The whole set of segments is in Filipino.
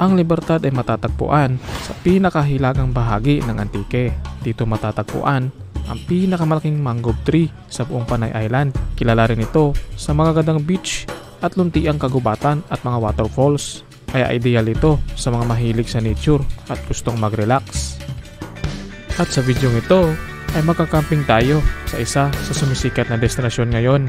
Ang Libertad ay matatagpuan sa pinakahilagang bahagi ng Antique. Dito matatagpuan ang pinakamalaking mangrove tree sa buong Panay Island. Kilala rin ito sa mga gandang beach at luntiang kagubatan at mga waterfalls. Kaya ideal ito sa mga mahilig sa nature at gustong mag-relax. At sa video ito ay magkakamping tayo sa isa sa sumisikat na destinasyon ngayon.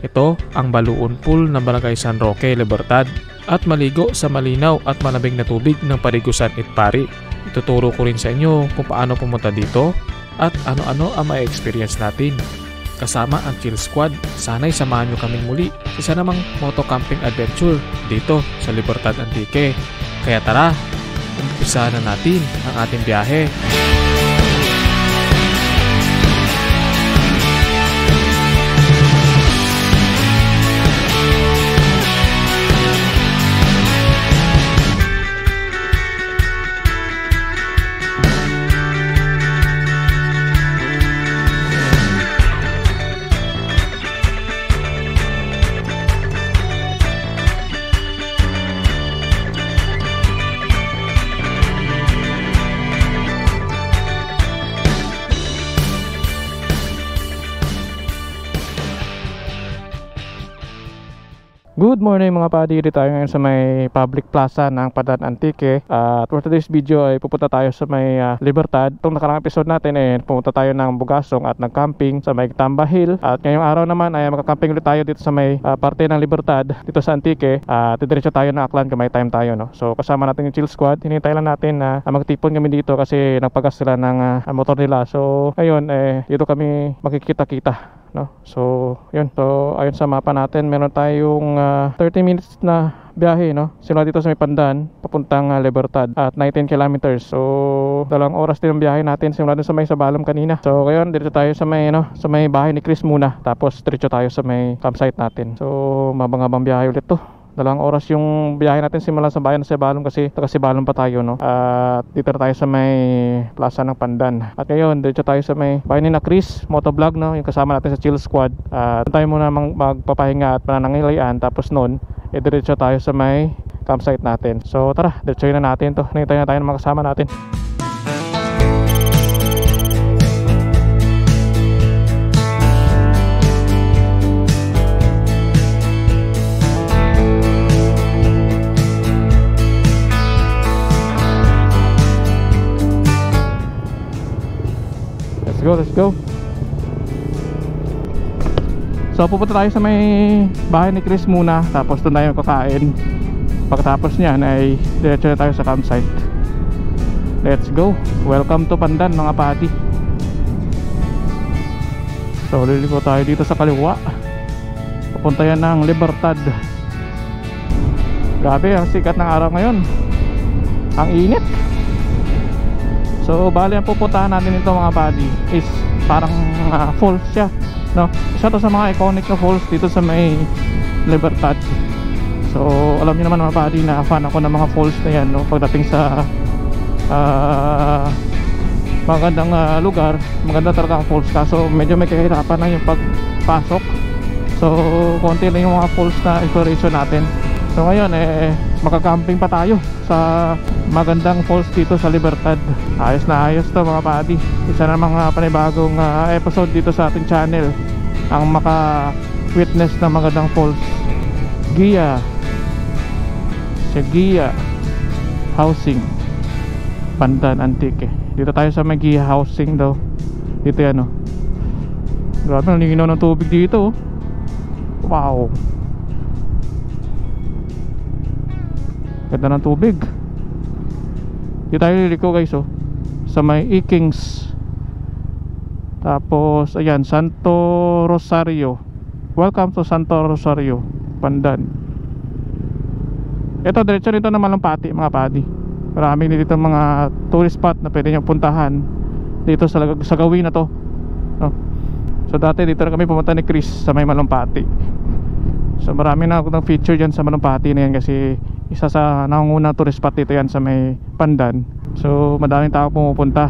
Ito ang Baluon Pool ng Barangay San Roque, Libertad, at maligo sa malinaw at malamig na tubig ng Parigusan Itpari. Ituturo ko rin sa inyo kung paano pumunta dito at ano-ano ang ma-experience natin. Kasama ang Chill Squad, sana'y samahan nyo kaming muli isa namang moto camping adventure dito sa Libertad Antique. Kaya tara, umpisa na natin ang ating biyahe. Good morning mga padi, dito tayo ngayon sa may public plaza ng Pandan Antique. At for today's video ay pupunta tayo sa may Libertad. Itong nakarang episode natin ay pumunta tayo ng Bugasong at nag-camping sa may Tamba Hill. At ngayong araw naman ay magka-camping ulit tayo dito sa may parte ng Libertad, dito sa Antique. At diretso tayo ng Aklan, may time tayo, no? So kasama natin yung Chill Squad. Hinintay lang natin na magtipon kami dito kasi nagpagas sila ng motor nila. So ngayon dito kami makikita-kita, no? So yun, so ayun sa mapa natin meron tayong 30 minutes na biyahe, no? Simula dito sa may Pandan papuntang Libertad at 19 kilometers. So 2 oras din ang biyahe natin simula dun sa may Sabalom kanina. So ngayon dito tayo sa may sa may bahay ni Chris muna, tapos diretso tayo sa may campsite natin. So mabang-abang biyahe ulit to. 2 oras yung biyahe natin simula sa bayan ng Sabalom kasi taga Sabalom pa tayo, no? At dito na tayo sa may plaza ng Pandan. At ngayon dito tayo sa may bahay ni Chris Motovlog, no? Yung kasama natin sa Chill Squad. At tayo muna magpapahinga at pananangilian, tapos noon diretso tayo sa may campsite natin. So tara, diretso na natin to. Hintayin na tayo ng mga kasama natin. Let's go. So pupunta tayo sa may bahay ni Chris muna, tapos doon tayo kakain. Pagkatapos niyan ay diretso na tayo sa campsite. Let's go. Welcome to Pandan mga pati. So liliko tayo dito sa kaliwa. Papunta yan ng Libertad. Grabe ang sikat ng araw ngayon. Ang init. So bali ang pupuntahan natin ito mga buddy is parang falls siya, no? Isa to sa mga iconic na falls dito sa may Libertad. So alam niyo naman mga buddy na fan ako ng mga falls na yan, no? Pagdating sa magandang lugar, maganda talaga ang falls. Kaso medyo may kahirapan na yung pagpasok. So konti lang yung mga falls na exploration natin. So ngayon makakamping pa tayo sa magandang falls dito sa Libertad. Ayos na ayos to mga padi. Isa na mga panibagong episode dito sa ating channel, ang maka-witness ng magandang falls. Gia Housing, Pandan Antique. Dito tayo sa may Gia Housing daw. Dito yan, oh. Grabe, nalinaw ng tubig dito, oh. Wow, ganda ng tubig. Dito tayo liliko guys, oh, sa may Ikings. Tapos ayan, Santo Rosario. Welcome to Santo Rosario, Pandan. Ito diretso dito na Malumpati mga padi. Maraming dito mga tourist spot na pwede nyo puntahan dito sa gawin na to, no? So dati dito na kami pumunta ni Chris sa may Malumpati. So marami na akong feature dyan sa Malumpati na yan kasi isa sa nangungunang tourist spot dito yan sa may Pandan. So madaming tao pumupunta.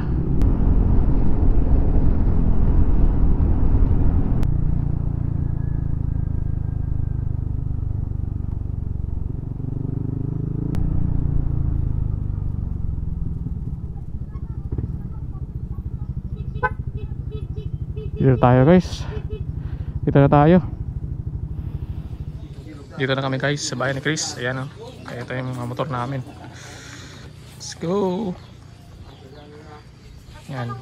Dito tayo guys. Dito na tayo. Dito na kami guys sa bahay ni Chris. Ayan o. Kaya ito yung mga motor namin. Let's go. Yan.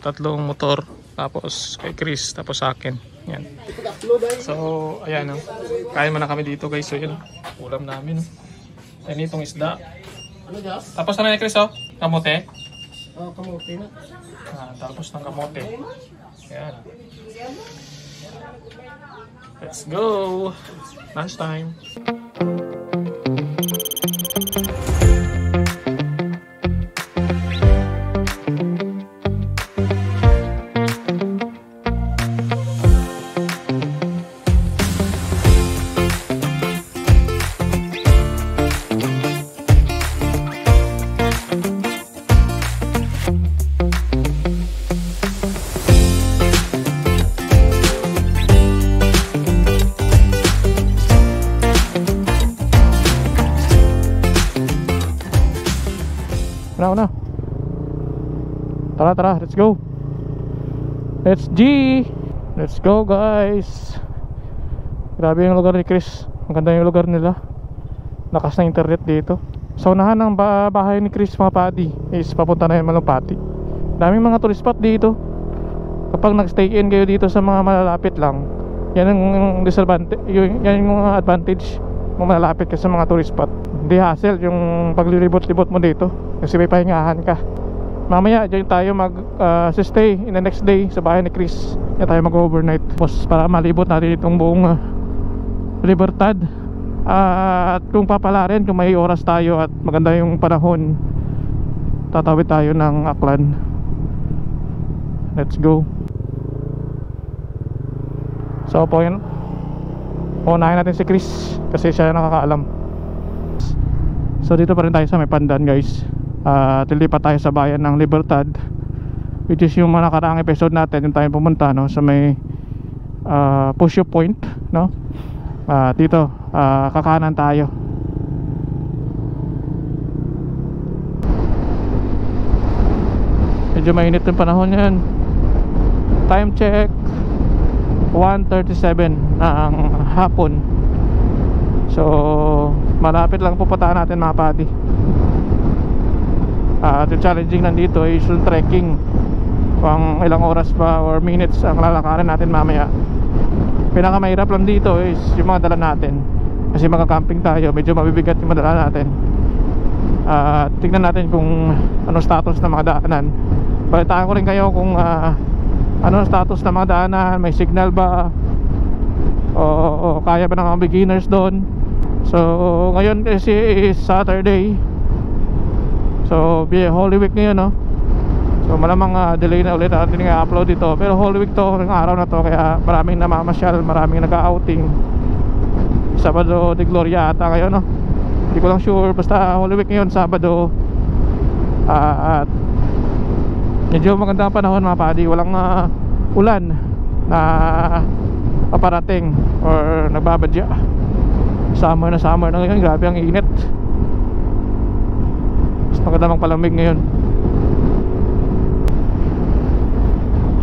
3 motor. Tapos kay Chris. Tapos sa akin. Yan. So ayan o. Kain muna kami dito guys. So yun. Ulam namin o. Ayan itong isda. Tapos na Chris o. Kamote. Kamote na. Tapos ng kamote. Ayan. Let's go. Lunch time. Una. Tara, let's go. Let's go guys. Grabe yung lugar ni Chris. Maganda yung lugar nila. Lakas na internet dito. Sa unahan ng bahay ni Chris mga padi is papunta na yung Malumpati. Daming mga tourist spot dito. Kapag nag-stay in kayo dito sa mga malalapit lang, yan yung disadvantage, yan yung advantage mo, malalapit ka sa mga tourist spot. Hindi hassle yung paglilibot-libot mo dito kasi may pahingahan ka. Mamaya dyan tayo stay in the next day sa bahay ni Chris. Yan tayo mag-overnight para malibot natin itong buong Libertad. At kung papala rin, kung may oras tayo at maganda yung panahon, tatawid tayo ng Aklan. Let's go. So po yun, unahin natin si Chris kasi siya nakakaalam. So dito pa rin tayo sa may Pandan guys. Tilipat tayo sa bayan ng Libertad, which is yung mga nakaraang episode natin yung tayo pumunta no, sa may Pusyo Point no. Dito kakanan tayo. Medyo mainit yung panahon yan. Time check 1:37 ng hapon. So malapit lang pupuntahan natin mga pati. The challenging nandito is yung trekking. Kung ilang oras pa or minutes ang lalakarin natin mamaya. Pinakamahirap lang dito is yung mga dala natin, kasi magka-camping tayo, medyo mabibigat yung madala natin. Tignan natin kung ano status ng mga daanan. Balitaan ko rin kayo kung ano status ng mga daanan, may signal ba, o kaya ba ng mga beginners doon. So ngayon kasi is Saturday, so Holy Week ngayon no. So malamang delay na ulit natin yung upload dito. Pero Holy Week to, ng araw na to, kaya maraming namamasyal, maraming nag-outing. Sabado de Gloria ata ngayon no. Hindi ko lang sure, basta Holy Week ngayon, Sabado. At medyo maganda ang panahon mga padi. Walang ulan na paparating or nagbabadya. Summer na ngayon, grabe ang init. Mas maganda magpalamig ngayon.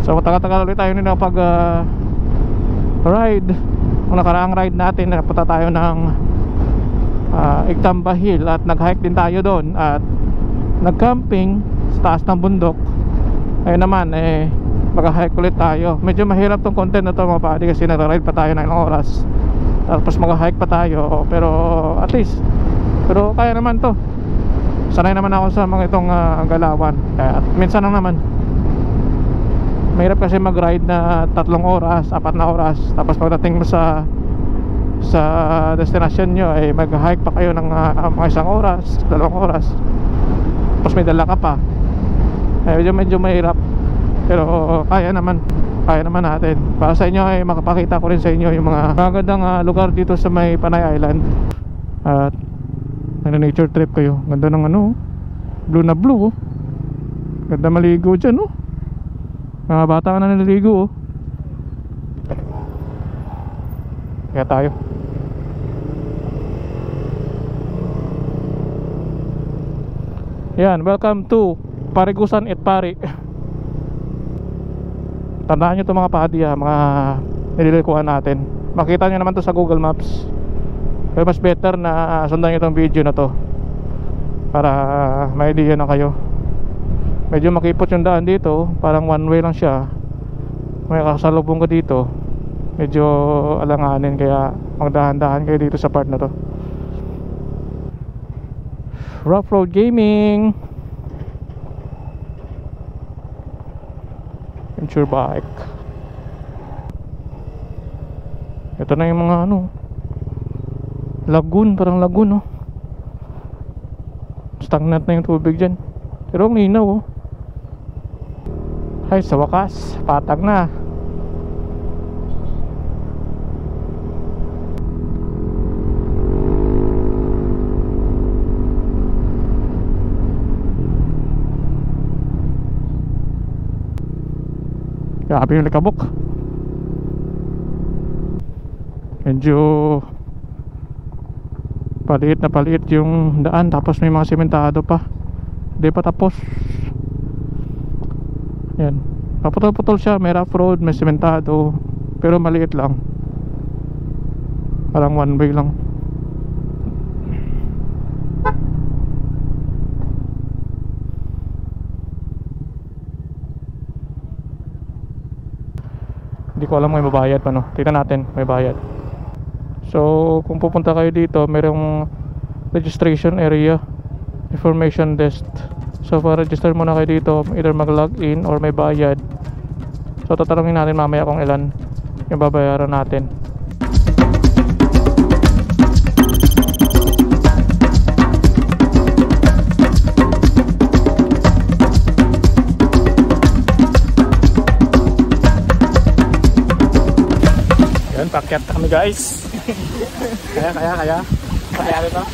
So matagal-tagal ulit tayo nila pag ride. Kung nakaraang ride natin, napunta tayo ng Igtamba Hill at nag-hike din tayo doon at nag-camping sa taas ng bundok. Ayun naman mag-hike ulit tayo. Medyo mahirap tong content na to mga padi kasi nag-ride pa tayo ng ilang oras, tapos mag-hike pa tayo, pero at least kaya naman to. Sanay naman ako sa mga itong galawan, at minsan lang naman. Mahirap kasi mag-ride na 3 oras, 4 na oras, tapos pagdating mo sa destination nyo ay mag-hike pa kayo ng mga 1 oras, 2 oras, tapos may dala ka pa. Medyo mahirap, pero kaya naman natin. Para sa inyo ay makapakita ko rin sa inyo yung mga magandang lugar dito sa may Panay Island. At nature trip kayo. Ganda ng blue na blue. Ganda maligo dyan mga bata na naliligo Kaya tayo. Yan, welcome to Parigusan et Pari. Tandaan nyo ito mga padi, mga nililikuhan natin. Makita nyo naman to sa Google Maps. Pero mas better na sundan nyo itong video na to para may idea na kayo. Medyo makipot yung daan dito, parang one way lang siya. May kasalubong ka dito, medyo alanganin, kaya magdahan-dahan kayo dito sa part na to. Rough Road Gaming, Venture Bike. Ito na yung mga lagoon, parang lagoon stagnant na yung tubig dyan, pero ang linaw Ay, sa wakas, patag na. Grabe yung likabok. Medyo paliit na paliit yung daan, tapos may mga sementado pa. Hindi pa tapos. Yan, paputol-putol siya, may rough road, may sementado, pero maliit lang. Parang one way lang. Hindi ko alam kung may babayad pa, no? Tignan natin, may bayad. So kung pupunta kayo dito, mayroong registration area, information desk. So para register muna kayo dito, either mag-login or may bayad. So tatanungin natin mamaya kung ilan yung babayaran natin. Yan, pakyat kami guys. Kaya rin ba?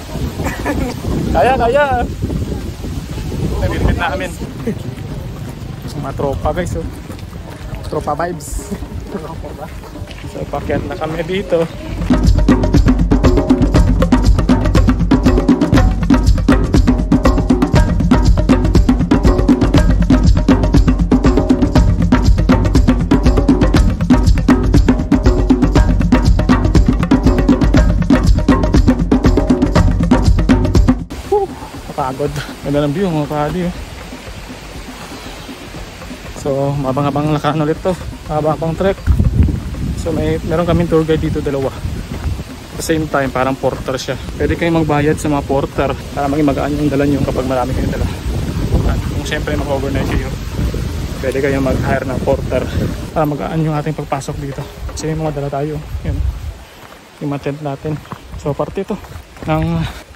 Kaya nabitbit namin mga tropa guys, tropa vibes. So pakyat na kami dito. Pagod. Ganda ng view mga padi. So mabang-abang lakaran ulit to, mabang trek. So meron kaming tour guide dito, dalawa. At the same time parang porter siya. Pwede kayong magbayad sa mga porter para maging magaan yung dala nyo kapag marami kayong dala. At kung siyempre mag-overnight kayo, pwede kayong mag-hire ng porter para magaan yung ating pagpasok dito. Kasi may mga dala tayo. Yan, yung mga tent natin. So parte ito ng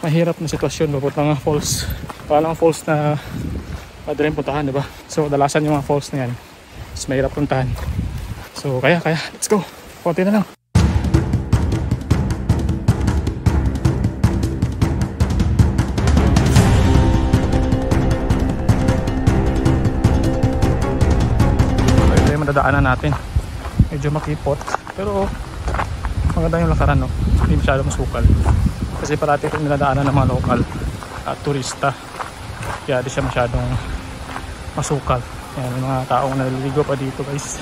mahirap na sitwasyon, papuntang falls. Parang falls na madaling puntahan, diba? So dalasan yung mga falls na yan, mas mahirap puntahan. So kaya let's go, konti na lang. So ito yung madadaanan natin, medyo makipot pero maganda yung lakaran, no? Hindi masyado masukal kasi parati itong niladaanan ng mga lokal at turista, kaya di siya masyadong masukal. Yan, yung mga taong naliligo pa dito guys.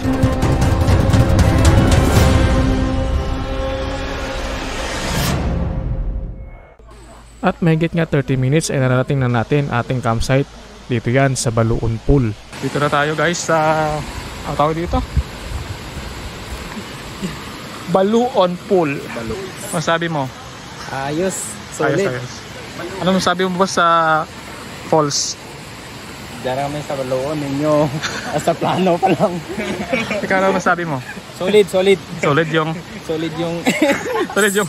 At mahigit nga 30 minutes ay narating na natin ating campsite. Dito yan sa Baluon Pool. Dito na tayo guys sa, ang tawag dito? Baluon Pool. Masabi mo? Ayos, solid. Ayos. Ano masabi mo ba sa falls? Diyan kami sa Baluon ninyo. Sa plano pa lang. Ikaw ano masabi mo? Solid. Solid yung Solid yung solid yung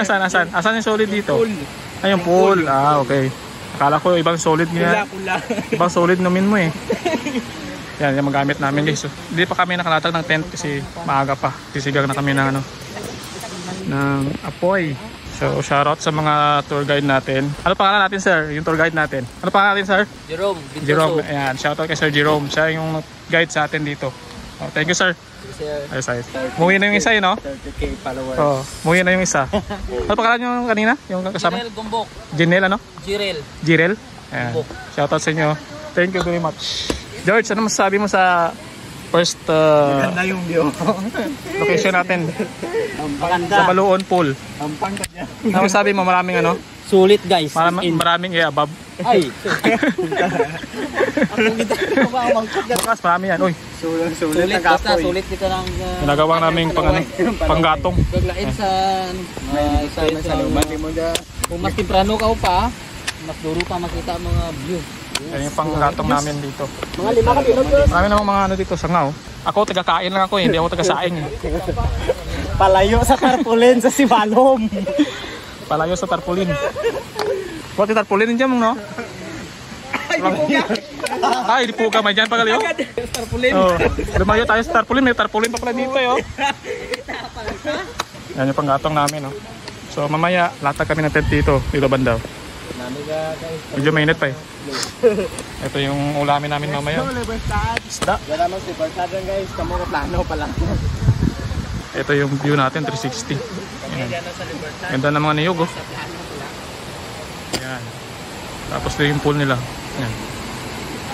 asan yung solid dito? pool. Ay yung pool. Ah, okay. Akala ko ibang solid niya. Kula. Ibang solid namin mo eh. Yan, yung magamit namin guys. So, hindi pa kami nakalatag ng tent kasi maaga pa. Sisigang na kami ng ng apoy. So shoutout sa mga tour guide natin. Ano pangalan natin sir? Yung tour guide natin. Ano pangalan natin sir? Jerome. Ayan, shoutout kay Sir Jerome. Siya yung guide sa atin dito. Oh, thank you sir. Ayos. Muwi na yung isa yun, no? 30k followers. Oh, muwi na yung isa. Ano pangalan nyo kanina? Yung kasama? Jirel Gumbok. Jinel ano? Jirel. Ayan. Shoutout sa inyo. Thank you very much. George, ano masasabi mo sa first Maganda yung view. location natin Maganda. sa Baluon Pool. Ang pangkat niya. Ano sabi mo, maraming ano? Sulit guys. Maraming above. Ay. Ako kita ko ba ang mangkat. Bukas marami yan. Uy, Sulit basta sulit dito ng ginagawang namin panggatong. Gaglain sa sa luman mo da. Kung mas temprano ka pa, mas duro pa makita ang mga view. Yan yung panggatong namin dito. Mga 5 ka bilog. Marami namang mga ano dito, sangaw. Ako taga-kain lang ako eh, hindi ako taga-saing eh. Palayo sa tarpaulin sa Sibalom. Palayo sa tarpaulin. Buat tarpaulin dyan mo, no? Ay, di po ka may dyan pagaliw. Tarpaulin. Oh, lumayo tayo sa tarpaulin, may tarpaulin pa pala dito eh. Oh. Yan yung panggatong namin, no? So mamaya, latag kami ng tent dito banda. Medyo mainit pa eh. Ito yung ulamin namin mamaya. Isda. Wala naman si Barsadan guys, kamo ko plano pa lang. Ito yung view natin, 360. Yan. Ganda ng mga niyog, oh. Yan. Tapos ito yung pool nila. Yan.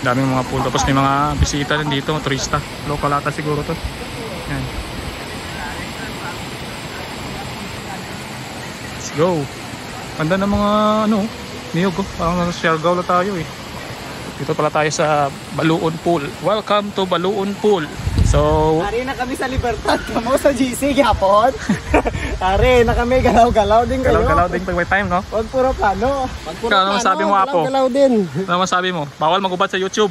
Daming mga pool. Tapos may mga bisita din dito, turista. Local ata siguro to. Yan. Let's go. Ganda ng mga ano, niyog, oh. Parang nasa Siargao na tayo eh. Dito pala tayo sa Baluon Pool. Welcome to Baluon Pool. So, Ari na kami sa Libertad, kamo sa GC gihapon. Ari na kami galaw-galaw din kayo. galaw-galaw din pag may time, no? Wag puro plano. Wag puro Ano masabi mo, Apo? Galaw din. Ano masabi mo? Bawal magubad sa YouTube.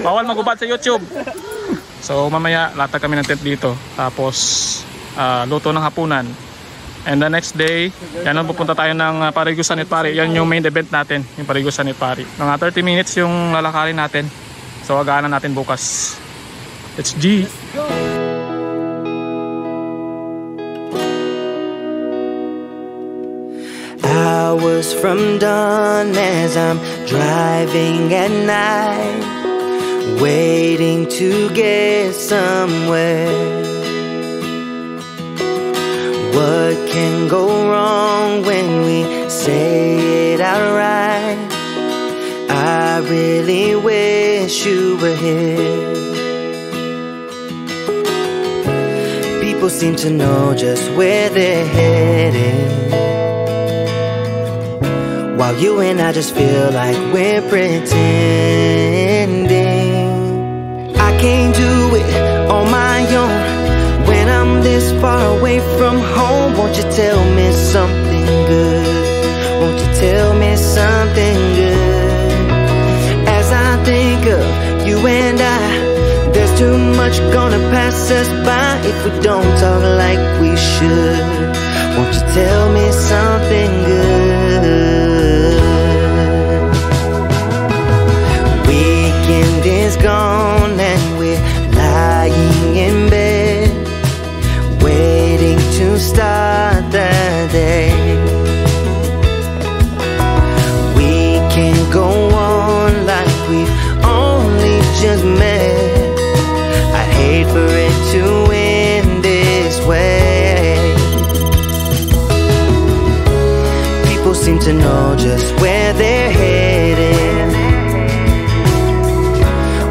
Bawal magubad sa YouTube. So mamaya latag kami ng tent dito. Tapos luto ng hapunan. And the next day, yan pupunta tayo ng Parigusan at Pari. Yan yung main event natin, yung Parigusan at Pari. Mga 30 minutes yung lalakarin natin. So agaanan natin bukas. Let's G! Hours from dawn as I'm driving at night, waiting to get somewhere. What can go wrong when we say it outright? I really wish you were here. People seem to know just where they're heading, while you and I just feel like we're pretending. I can't do it on my own when I'm this far away from home. Won't you tell me something good? Won't you tell me something good? As I think of you and I, there's too much gonna pass us by if we don't talk like we should. Won't you tell me something good? Weekend is gone and we're lying in bed, waiting to start the day. We can't go on like we've only just met. I'd hate for it to end this way. People seem to know just where they're headed,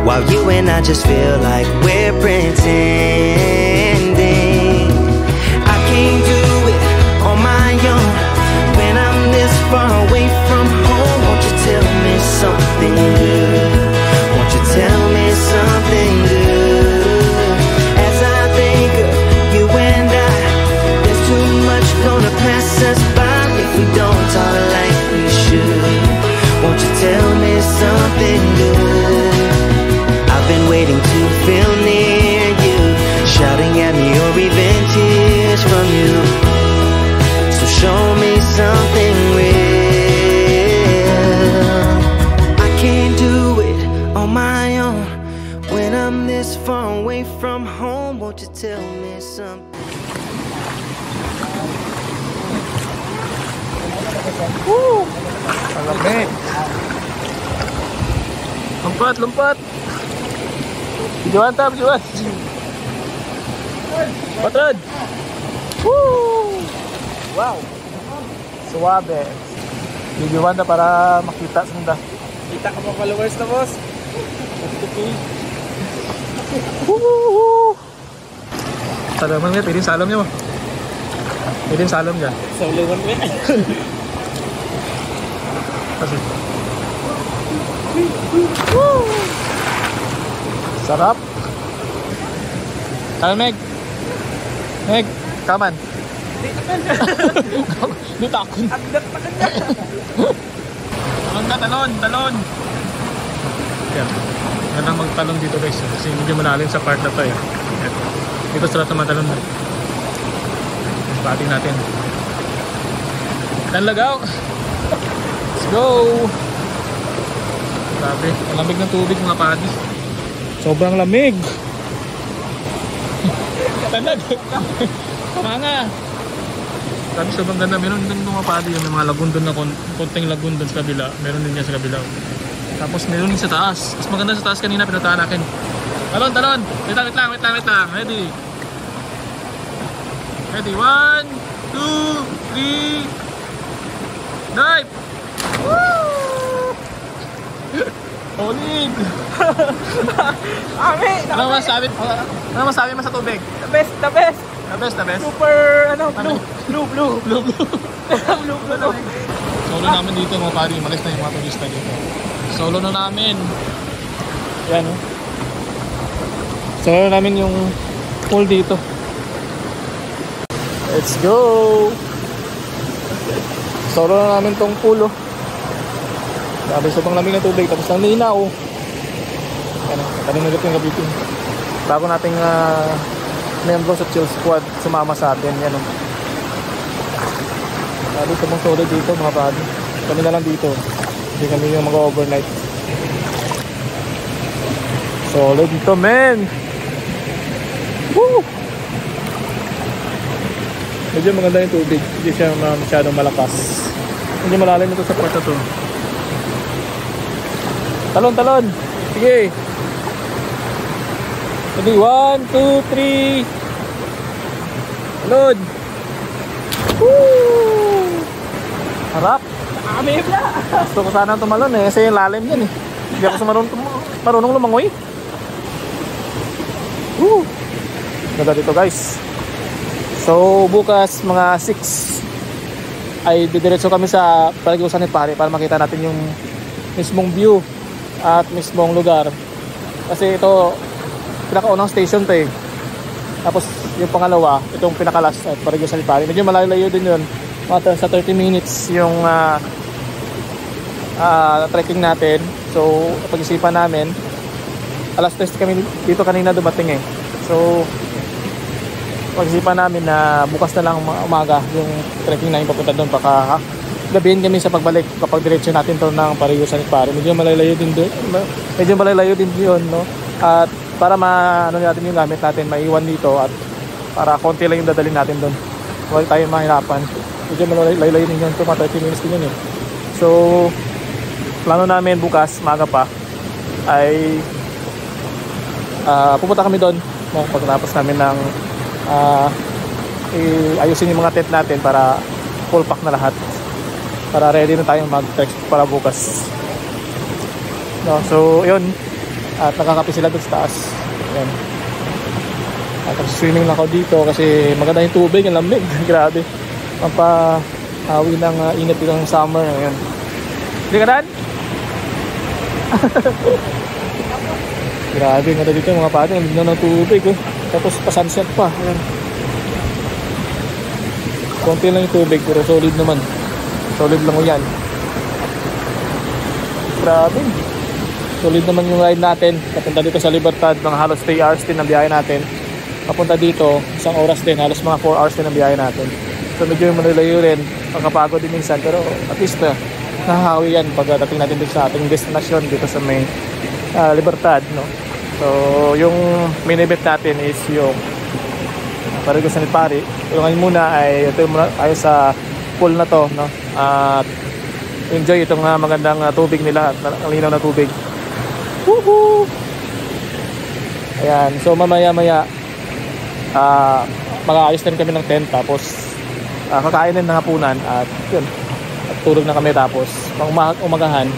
while you and I just feel like we're pretending. I can't do it on my own when I'm this far away from home. Won't you tell me something good? Won't you tell me something good? As I think of you and I, there's too much gonna pass us by if we don't talk like we should. Won't you tell me something good? I've been waiting to feel near you, shouting at me or even tears from you. So show me something real. I can't do it on my own when I'm this far away from home. Won't you tell me something? Woo! Malamig! Lumpat, lumpat! Videoan ta, videoan! Patrod! Woo! Wow! Suwabe! Videoan ta para makita sanda. Kita ka pa followers na boss. Salaman niya, pwedeng salam niya mo. Pwedeng salam niya. Sauliwan ko yan. Kasi. Sarap. Kaya Meg. Meg, kaman. Di takon. Agdat pa kanya. Talon. Yan. Yan ang magtalon dito guys. Kasi medyo malalim sa part na to eh. Yan. Dito sa lahat ng matalon na. Bating natin. Tanlagaw. Let's go. Grabe. Ang lamig ng tubig mga padi. Sobrang lamig. Tanag. Kamanga. Grabe, sobrang ganda. Meron din mga padi yung mga lagoon doon na konting lagoon doon sa kabila. Meron din niya sa kabila. Tapos meron din sa taas. Mas maganda sa taas kanina pinuntahan natin. Talon. Wait lang. Ready. Ready. 1, 2, 3. Dive! Woo! Solid! Ami! Ano masabi mo sa tubig? The best! The best? Super, blue. Blue. Solo namin dito mga pari. Malis na yung mga turista dito. Solo na namin. Yan oh. Solo namin yung pool dito. Let's go! Solo na namin tong pool oh. Sabi sobrang lamig ng tubig. Tapos ang linaw. Yan oh. Kanina yung gabitin. Bago nating membro sa Chill Squad sumama sa atin. Yan oh. Sabi sobrang solid dito mga padi. Kami na lang dito. Hindi kami yung mag-overnight. Solid dito men. Woo! Medyo maganda yung tubig. Hindi siya masyadong malakas. Hindi malalim ito sa part na to. Talon. Sige. Sige, 1, 2, 3. Talon. Woo! Harap. Ami na! Gusto ko sana tumalon eh. Kasi yung lalim yan eh. Hindi ako marunong lumangoy. Woo! Ganda dito guys. So bukas mga 6 ay didiretso kami sa Paragusan ni Pare para makita natin yung mismong view at mismong lugar. Kasi ito pinakaunang station to eh. Tapos yung pangalawa, itong pinaka-last at Paragusan ni Pare. Medyo malayo din yun. Mga sa 30 minutes yung trekking natin. So pag-isipan namin, alas 3 kami dito kanina dumating eh. So pag-isipan namin na bukas na lang umaga yung trekking namin papunta doon. Baka gabihin kami sa pagbalik kapag diretso natin to ng Paragusan ni Pare. Medyo malayo din doon. Medyo malayo din yun, no? At para ano natin yung gamit natin, maiwan dito at para konti lang yung dadalhin natin doon. Huwag tayo mahirapan. Medyo malayo din yun. 30 minutes din yun eh. So plano namin bukas, maaga pa, ay pupunta kami doon pagkatapos namin ng ayusin yung mga tent natin para full pack na lahat para ready na tayong mag-trek para bukas, no? So yun, at nakakapi sila doon sa taas. Yan. At swimming lang ako dito kasi maganda yung tubig, ang lamig. Grabe, pampahawi ng init dito ng summer. Yan. Hindi ka daan? Grabe, ganda dito mga pati, ang ganda ng tubig oh. Tapos pa-sunset pa. Ayan. Konti lang yung tubig pero solid naman. Solid lang yan. Grabe. Solid naman yung ride natin. Papunta dito sa Libertad, mga halos 3 hours din ang biyahe natin. Papunta dito, isang oras din, halos mga 4 hours din ang biyahe natin. So medyo manilayo rin, pagkapagod din minsan. Pero at least nahahawi yan pagdating natin dito sa ating destination dito sa may Libertad, no? So yung minibet natin is yung Paragusan ni Pare. Yung ngayon muna ay ito muna tayo sa pool na to, no? At enjoy itong magandang tubig nila, ang linaw na tubig. Woohoo! Ayan, so mamaya mag-aayos din kami ng tent, tapos kakain din ng hapunan at yun, at tulog na kami. Tapos pang umagahan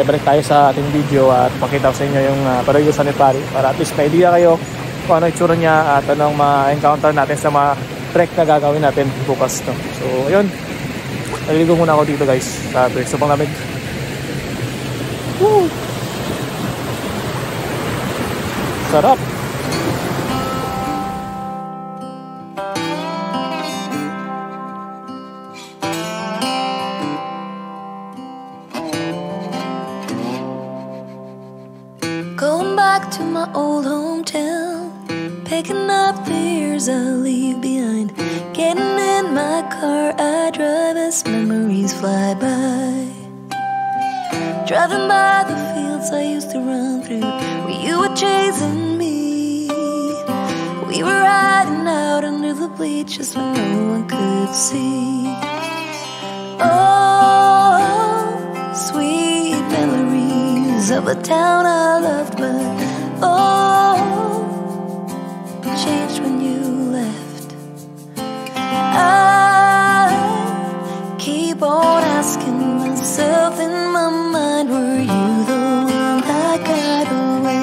balik tayo sa ating video at pakita ko sa inyo yung Paraíso San Pari para at least may idea kayo kung ano itsura niya at anong ma-encounter natin sa mga trek na gagawin natin bukas, no? So ayun, naliligo muna ako dito guys sa sobrang lamig. Woo! Sarap! Going back to my old hometown, picking up the years I leave behind. Getting in my car, I drive as memories fly by. Driving by the fields I used to run through, where you were chasing me. We were riding out under the bleachers when no one could see. Oh, sweet memories of a town I loved, but oh, changed when you left. I keep on asking myself in my mind, were you the one that got away?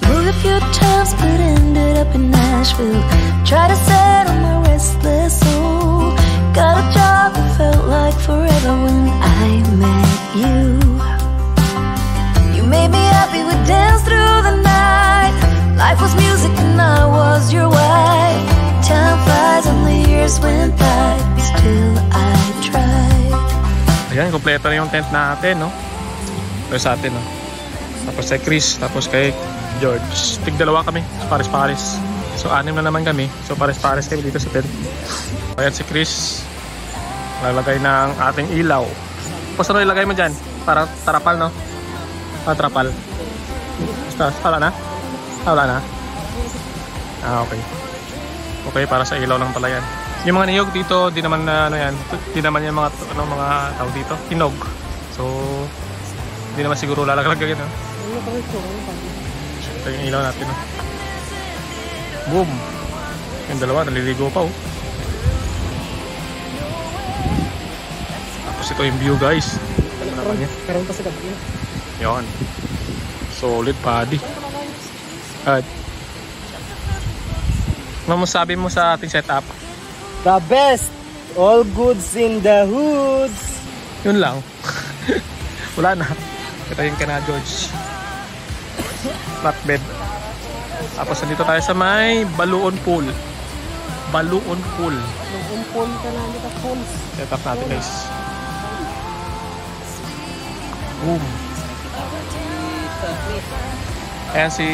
Moved a few times but ended up in Nashville. Tried to settle my restless soul. Got a job that felt like forever when I met you. Made me happy, we danced through the night. Life was music and I was your wife. Time flies and the years went by, still I tried. Ayan, kompleto na yung tent natin, no? Pero sa atin, no? Tapos kay Chris, tapos kay George. Tig-dalawa kami, pares-pares. So 6 na naman kami. So pares-pares kami dito sa tent. Ayan si Chris, lalagay ng ating ilaw. Tapos ano ilagay mo dyan? Para tarapal, no? Trapal. Wala na? Wala na? Okay. Okay, para sa ilaw lang pala yan. Yung mga niyog dito, di naman na ano yan. Di naman yung mga mga tao dito. Hinog. So, di naman siguro lalaglag yan. Ito yung ilaw natin. Boom! Yung dalawa, naliligo pa. Tapos ito yung view guys. Karoon pa sa gabi. Yon. Solid body. At ano masabi mo sa ating setup? The best! All goods in the hoods! Yun lang. Wala na. Katayin ka na, George. Flatbed. Tapos nandito tayo sa may Baluon Pool. Baluon Pool. Baluon Pool ka na dito, pools. Setup natin guys. Boom. Ayan si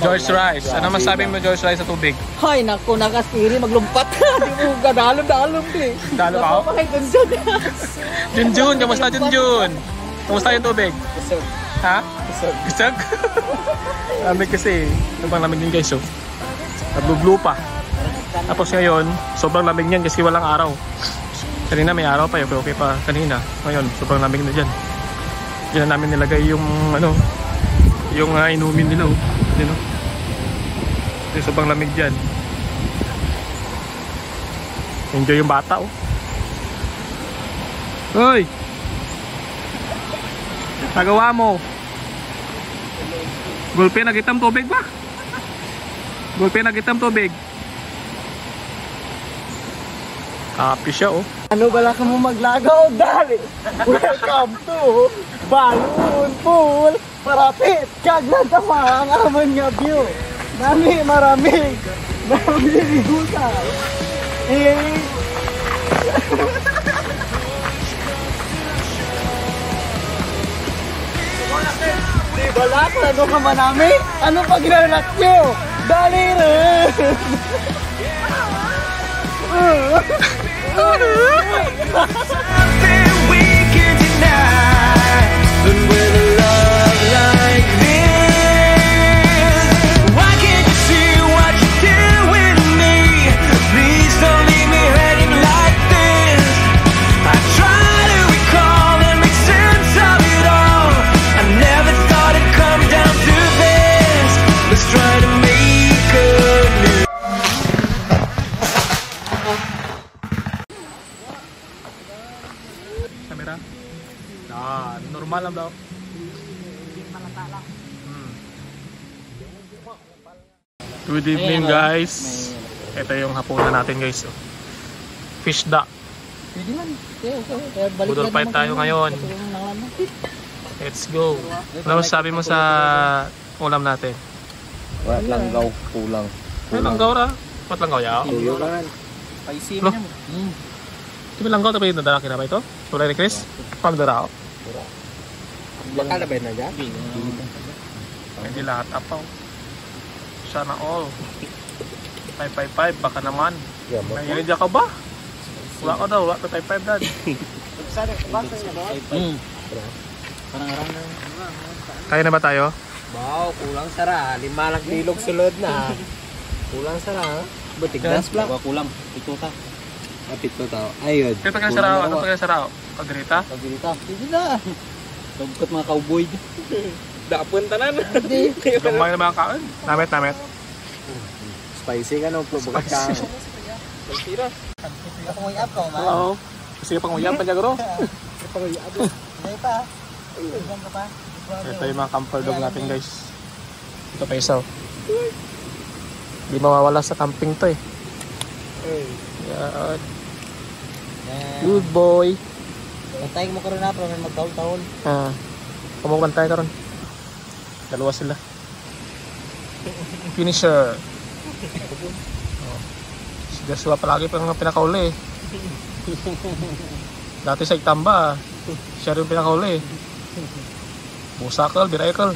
George Rice. Ano masabi mo George Rice sa tubig? Hay naku, nakasiri maglumpat. Di mo gadalom-dalom eh. Dalo pa ako? Junjun, kamusta Junjun? Kamusta yung tubig? Kusog. Ha? Kusog? Lamig kasi. Sobrang lamig din guys. So. Nablu-blue pa. Tapos ngayon, sobrang lamig niyan kasi walang araw. Kanina may araw pa, okay pa kanina. Ngayon, sobrang lamig na dyan. Diyan na namin nilagay yung ano, yung inumin nila, oh. Diyan, oh. Kasi sobrang lamig dyan. Enjoy yung bata, oh. Hoy! Nagawa mo. Gulpe na kitang tubig ba? Gulpe na kitang tubig. Happy siya, oh. Ano bala ka mo maglagaw, dali? Welcome to Baluon Pool. Marapit, kaglan tama ang aman nga view. Maraming higusan. Wala ka, ano ka manami? Ano pag ginanat nyo? Dali rin! Something we can deny, but with a love like this, why can't you see what you do with me? Please don't leave me hurting like this. I try to recall and make sense of it all. I never thought it'd come down to this. Let's try to make a new. normal lang daw. Good evening guys. Ito yung hapunan natin guys. Fish da. Pwede man. Kaya balik Budol fight tayo ngayon. Let's go. Ano sabi mo sa ulam natin? Wala langgaw, kulang. May langgaw ra. Mat langgaw ya? Tuyo kan. Paisim Lo. niya mo. Di ba langgaw tapi nadala kina ba ito? Tulay ni Chris? Pagdarao. Baka na ba na dyan? Hindi lahat apaw. Sana all. 555 baka naman. Nangyari ka ba? Wala ka daw, wala ka 55 dad. Parang-arang na. Kaya na ba tayo? Wow, kulang sara. 5 lang bilog sulod na. Kulang sara. Butigdas lang. Kulang. Ito ta. Apit ko tao. Ayun. Ito kaya sarao, ito kaya sarao. Kagrita? Pagdita. Hindi na. Sabukot mga cowboy. Dapon tanan. Gambay na mga kain. Namit. Spicy ka no, bukat ka. Sira. Ako may up ko, man. Oo. Kasi pang uyam pa jagro. Hindi pa. Ilan ka pa? Ito yung mga camper dog natin guys. Ito pa isaw. Hindi mawawala sa camping to eh. Yan. Good boy. Bantay mo karon na, pero may magtaon-taon. Kumukantay ka ron. Dalawa sila. Finisher. Si Joshua palagi pa nga pinakauli eh. Dati sa Itamba, siya rin pinakauli eh. Busakal, biraikal.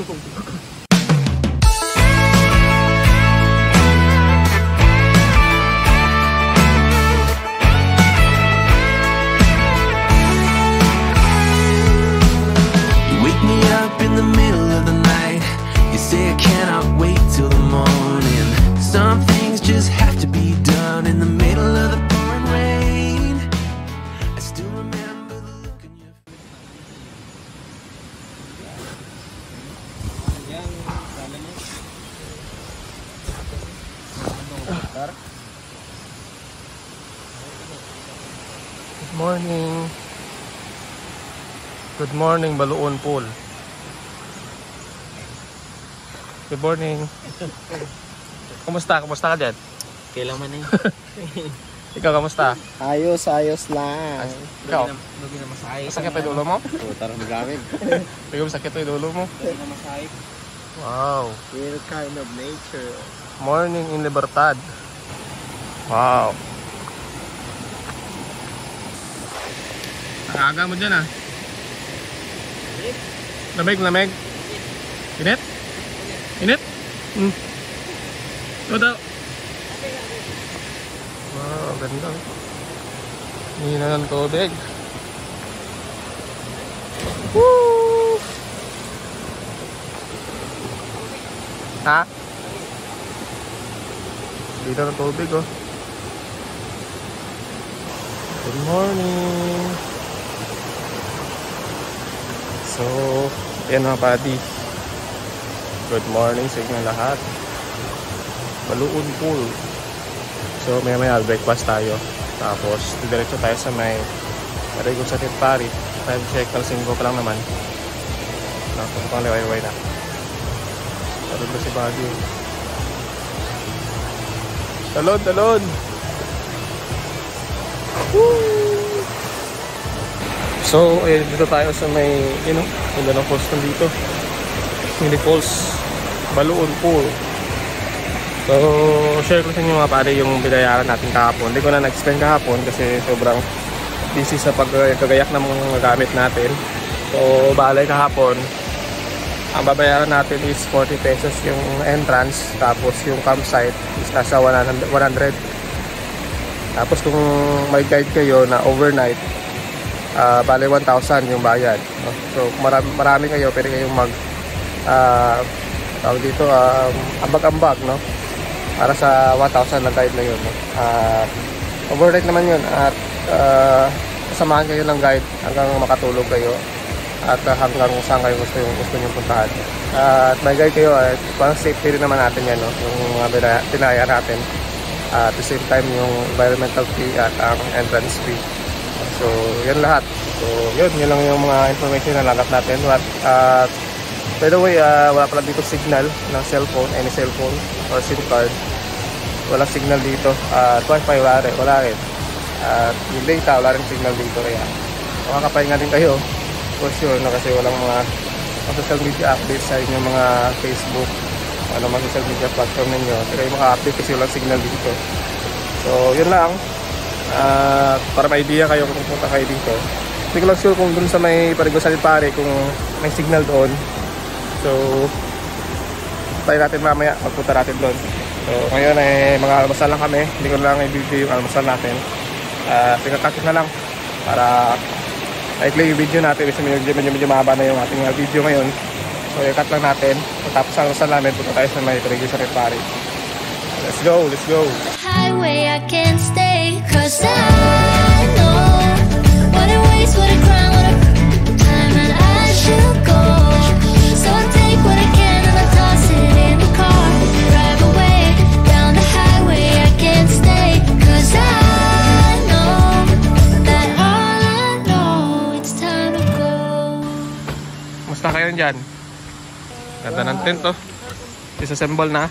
Wake me up in the middle of the night. You say I cannot wait till the morning. Some things just have to be done in the middle of the pouring rain. I still remember the look in your face. Good morning. Good morning, Baluon Pool. Good morning. Kumusta? Kumusta ka dyan? Kailan man eh. Ikaw, kamusta? Ayos lang. Ikaw? Lugi na masahit. Masakit pa yung dulo mo? Putar mo gamit. Ikaw, masakit pa yung dulo mo? Lugi na masahit. Wow. Real kind of nature. Morning in Libertad. Wow. Ang aga mo dyan ah. Lamig. Init? Init? Ito daw. Wow, ganda. Hina ng tubig. Woo! Ha? Hina ng tubig oh. Good morning. So, yan mga buddy. Good morning sa inyo lahat. Baluon Pool. So, maya breakfast tayo. Tapos, diretso tayo sa may Arigo sa Titpari. Time check, alas 5 pa lang naman. Tapos, pang liway-liway na. Talod na si buddy. Talod! Woo! So, dito tayo sa may, ganda ng falls dito. Mini Falls, Baluon Pool. So, share ko sa inyo mga pare yung binayaran natin kahapon. Hindi ko na na-explain kahapon kasi sobrang busy sa pagkagayak ng mga gamit natin. So, balay kahapon, ang babayaran natin is 40 pesos yung entrance. Tapos yung campsite is nasa 100. Tapos kung may guide kayo na overnight, bale 1,000 yung bayad, no? So marami kayo, pwede kayong mag tawag dito, ambag-ambag, no? Para sa 1,000 na guide na yun, no? Overnight naman yun at samahan kayo ng guide hanggang makatulog kayo at hanggang saan kayo gusto nyo puntahan. At may guide kayo at parang safety rin naman natin yan, no? Yung mga binaya natin. At the same time yung environmental fee at ang entrance fee. So yan lahat. So yun lang yung mga information na naganap natin. By the way, wala pala dito signal ng cellphone, any cellphone or SIM card. Walang signal dito. Wi-Fi wala rin. At yung data, wala rin signal dito. Kaya makakapahinga din kayo for sure, no? Kasi walang mga social media updates sa inyong mga Facebook, mga social media platform ninyo. Pero yung maka-update kasi walang signal dito. So yun lang. Para may idea kayo kung pupunta kayo dito. Hindi ko lang sure kung dun sa may Parigusan Pare kung may signal doon. So tayo natin mamaya magpunta natin doon. So ngayon ay mga almusal lang kami. Hindi ko lang i-video yung almusal natin. Pinakakit na lang para i-play yung video natin. Kasi medyo mahaba na yung ating video ngayon. So i-cut lang natin. Tapos ang almusal namin, punta tayo sa may Parigusan Pare. Let's go, let's go. Highway, I can't stay, 'cause I know what a waste, what a crime, what a time, and I should go. So I take what I can and I toss it in the car, drive away down the highway. I can't stay, 'cause I know that all I know, it's time to go. Musta kayo dyan? Ganda ng tent, oh. Disassemble na.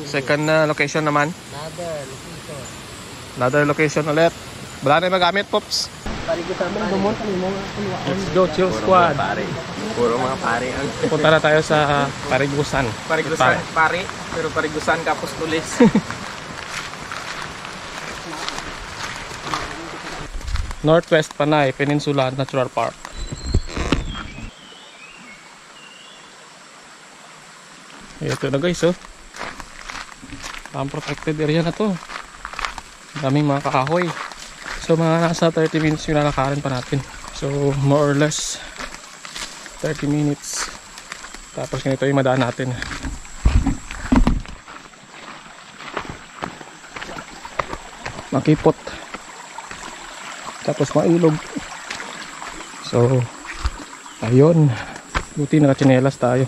Second location naman. Another location ulit. Wala na yung magamit, Pops. Let's go, chill squad. Puro mga pare ang Punta na tayo sa Parigusan. pare, pero Parigusan kapos tulis. Northwest Panay Peninsula Natural Park. Ito na guys, oh. Ang protected area na to. Daming mga kahoy. So mga nasa 30 minutes yung lalakarin pa natin. So more or less 30 minutes. Tapos ganito yung madaan natin. Makipot. Tapos mailog. So ayun. Buti nakachinelas tayo.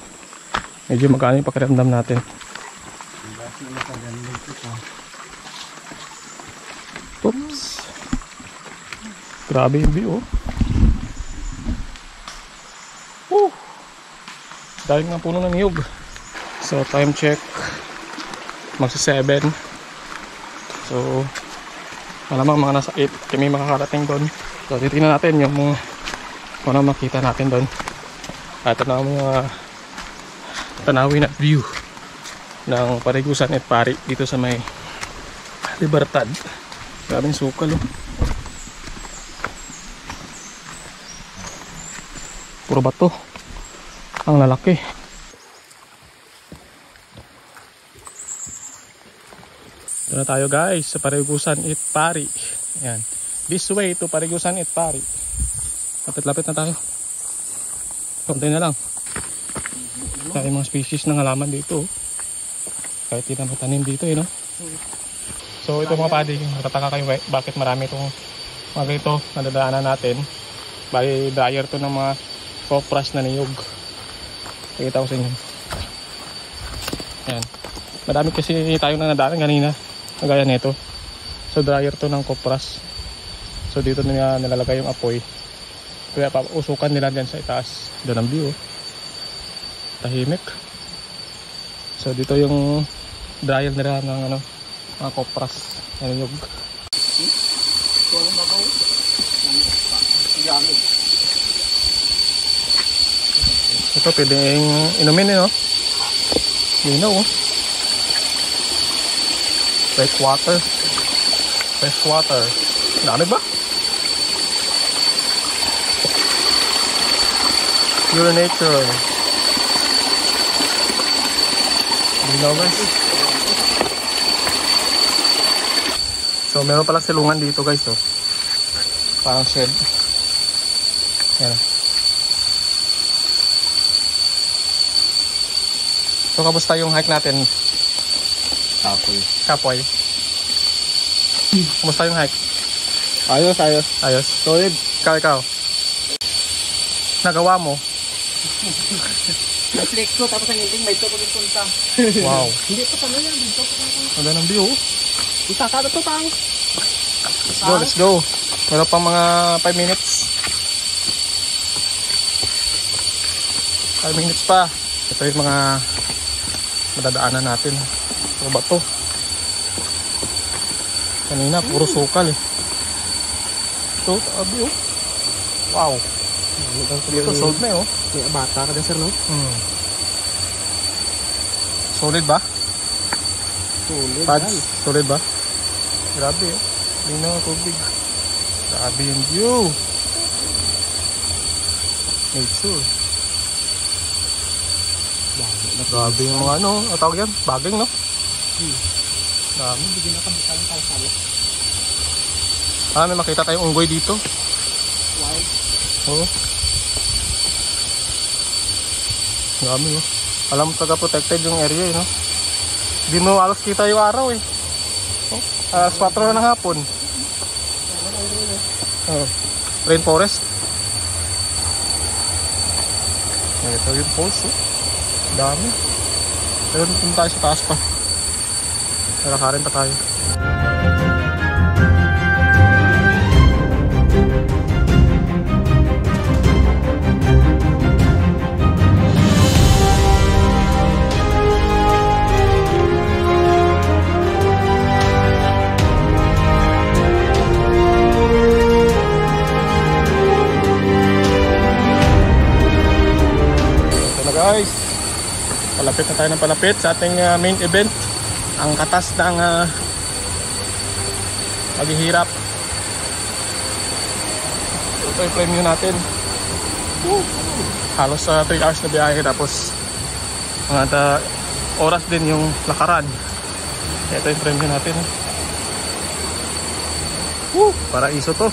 Medyo magkano yung pakiramdam natin. Oops. Grabe yung view, oh. Dahil nga puno ng niyog. So time check, magsa 7. So malamang mga nasa 8 kami makakarating doon. So titignan natin yung mga kung ano makita natin doon. At ito na mga tanawin at view ng Parigusan at Pare dito sa may Libertad. Grabing sukal, oh. Puro bato. Ang lalaki. Ito na tayo guys sa Parigusan at Pare. Ayan. This way to Parigusan at Pare. Lapit-lapit na tayo. Konti na lang. Kaya mga species ng halaman dito, oh. Kahit di na matanim dito, no? So ito mga padi, matataka kayo bakit marami itong mga ganito nadadaanan natin. Bali dryer to ng mga copras na niyog. Pakita ko sa inyo. Ayan. Madami kasi tayo na nadaanan kanina, kagaya nito. So dryer to ng copras. So dito nila nilalagay yung apoy. Kaya pausukan nila dyan sa itaas. Doon ang view, tahimik. So dito yung dryer nila ng ano, mga kopras na niyog. Ito pwedeng inumin, no? Linaw, oh. Fresh water. Fresh water. Dami ba? Pure nature. Linaw, guys. So meron palang silungan dito guys, oh. Parang shed. Yan. So kamusta yung hike natin? Kapoy. Kamusta yung hike? Ayos. Solid. Ikaw. Nagawa mo? Flex ko tapos ang ending may tutok ng punta. Wow. Hindi pa sana yan, dito. Wala ng view, oh. Isa ka to pang. Let's go. Meron pang mga 5 minutes. 5 minutes pa. Ito yung mga madadaanan natin. Ano ba to? Kanina puro sukal eh. Ito, sabi oh. Wow. Ito sold na eh oh. May bata ka na sir, no? Solid ba? Solid. Pads, solid ba? Grabe eh. Linaw ang tubig. Grabe yung view. Nature. Grabe yung mga ano, ang tawag yan? Baging, no? Dami. Bigyan na kami talang kalsala. May makita tayong unggoy dito. Wild. Oo. Dami, no? Alam mo, taga-protected yung area, no? Hindi mo alas kita yung araw, eh. Alas 4 na ng hapon. Rainforest. Ito yung falls, oh. Dami. Pero dito tayo sa taas pa. Nalakarin pa tayo. Guys, palapit na tayo ng palapit sa ating main event, ang katas ng paghihirap. Ito yung premium natin. Halos 3 hours na biyahe, tapos mga oras din yung lakaran. Ito yung premium natin. Paraiso to.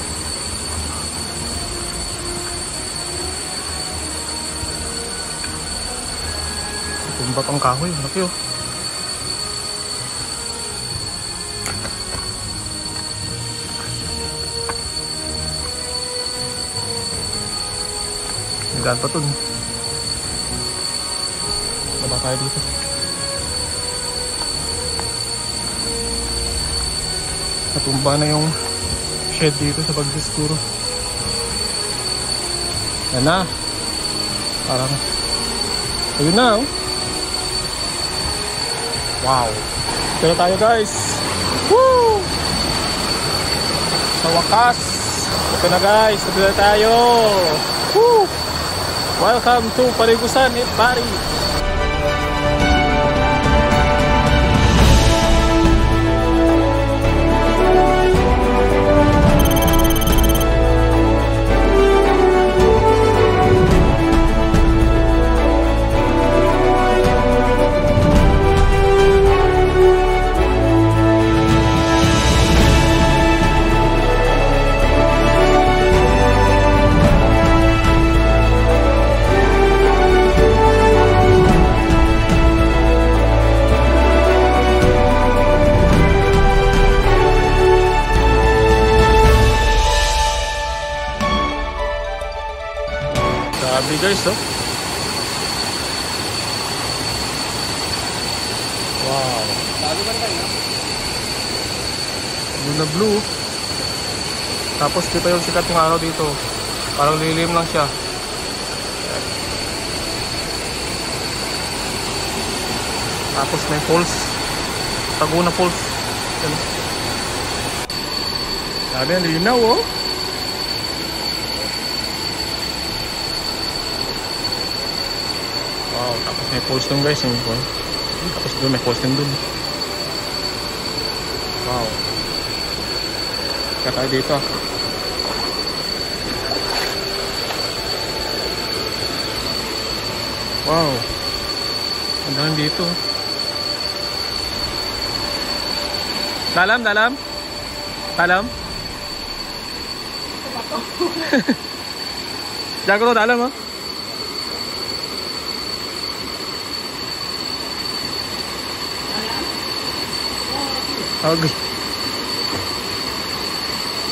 Tumba pang kahoy, laki oh. Nagaan pa to. Baba tayo dito. Natumba na yung shed dito sa pagdiskuro. Yan na. Parang ayun na oh. Wow. Ito na tayo guys. Woo! Sa wakas. Ito na guys. Ito na tayo. Woo! Welcome to Paligusan at Bari. Grabe guys, oh. Wow. Bago ba tayo? Blue na blue. Tapos kita yung sikat ng araw dito. Parang lilim lang siya. Tapos may falls. Taguna Falls. Grabe ang linaw, oh. Wow, tapos may falls dun guys, yung falls. Tapos doon may falls din dun. Wow. Kaya tayo dito. Wow. Ang dami dito. Dalam, dalam. Dalam. Jago dalam, oh. Okay.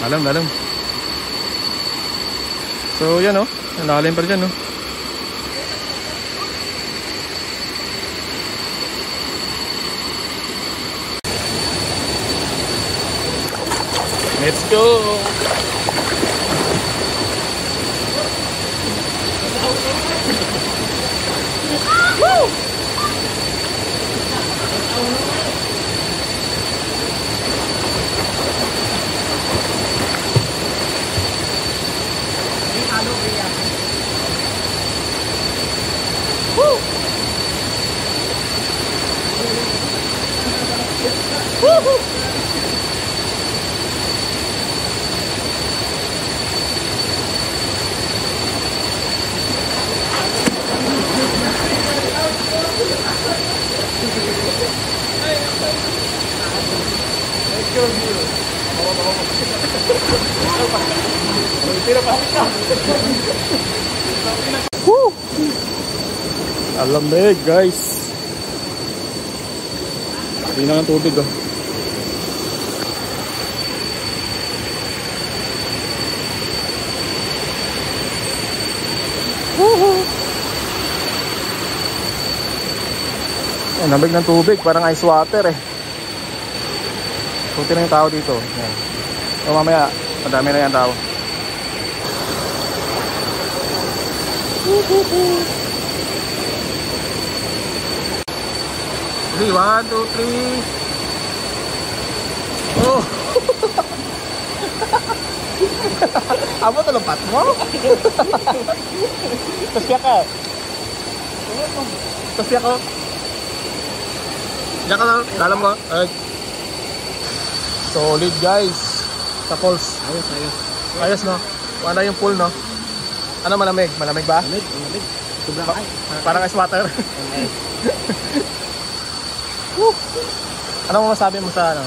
Dalam, dalam. So, yan oh. Nalalim pa dyan oh. Let's go! Alamig guys. Hindi na ng tubig oh. Ang lamig ng tubig, parang ice water eh. Kunti na yung tao dito. Yan. So mamaya, madami na yan tao. Three, 1, 2, 3. Oh! Amo talumpat mo? Tapos piyak ka. Tapos piyak ko. Diyan ka lang, dalam ko. Ay. Solid guys. Sa falls. Ayos, ayos. Ayos no? Wala yung pool no? Ano malamig? Malamig ba? Malamig, malamig. Sobrang ay. Parang ice water. Ano mo masabi mo sa ano?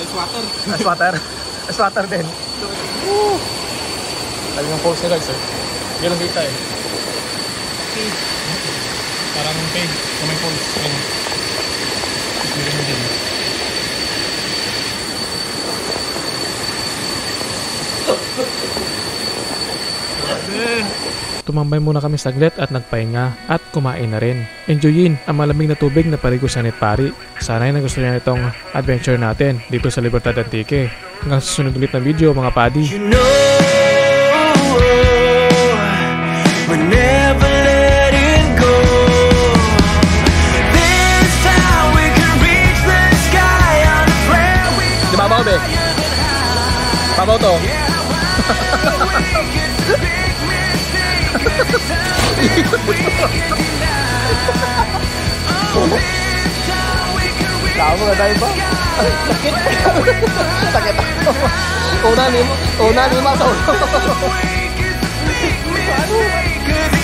Ice water. Ice water. Ice water din. Lagi yung falls niya guys eh. Hindi lang kita eh. Parang page sa may falls. Hindi lang din. Tumambay muna kami saglit at nagpahinga at kumain na rin. Enjoyin ang malamig na tubig na paligo sa Nitpari. Sana ay nagustuhan niyo itong adventure natin dito sa Libertad Antique. Hanggang sa susunod ulit na video mga padi. You know, we're never letting go. This time we can reach the sky on a prayer. Di babaw be? Babaw to? Tao mo na tayo ba? Sakit. Sakit ako. Una lima to.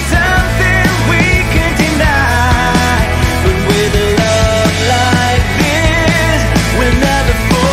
Something we can deny, but with a love like this, we'll never fall.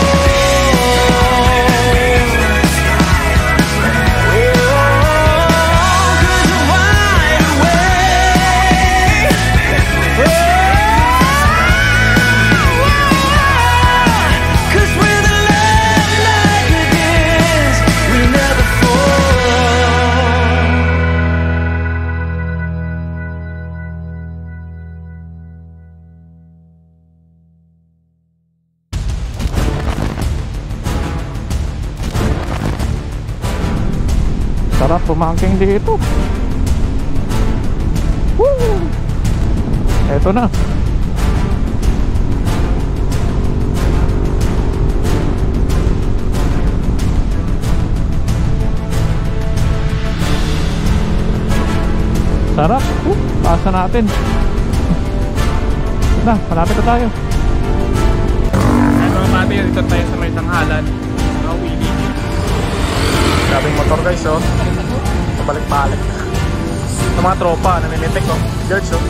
Sarap pumangking dito. Woo! Eto na. Sarap. Pasa natin. Na, malapit na tayo. Ayan mga pati, dito tayo sa may tanghalan. Nakawili. Grabing motor guys oh. Pabalik-balik. Sa mga tropa, naninitik oh. George oh.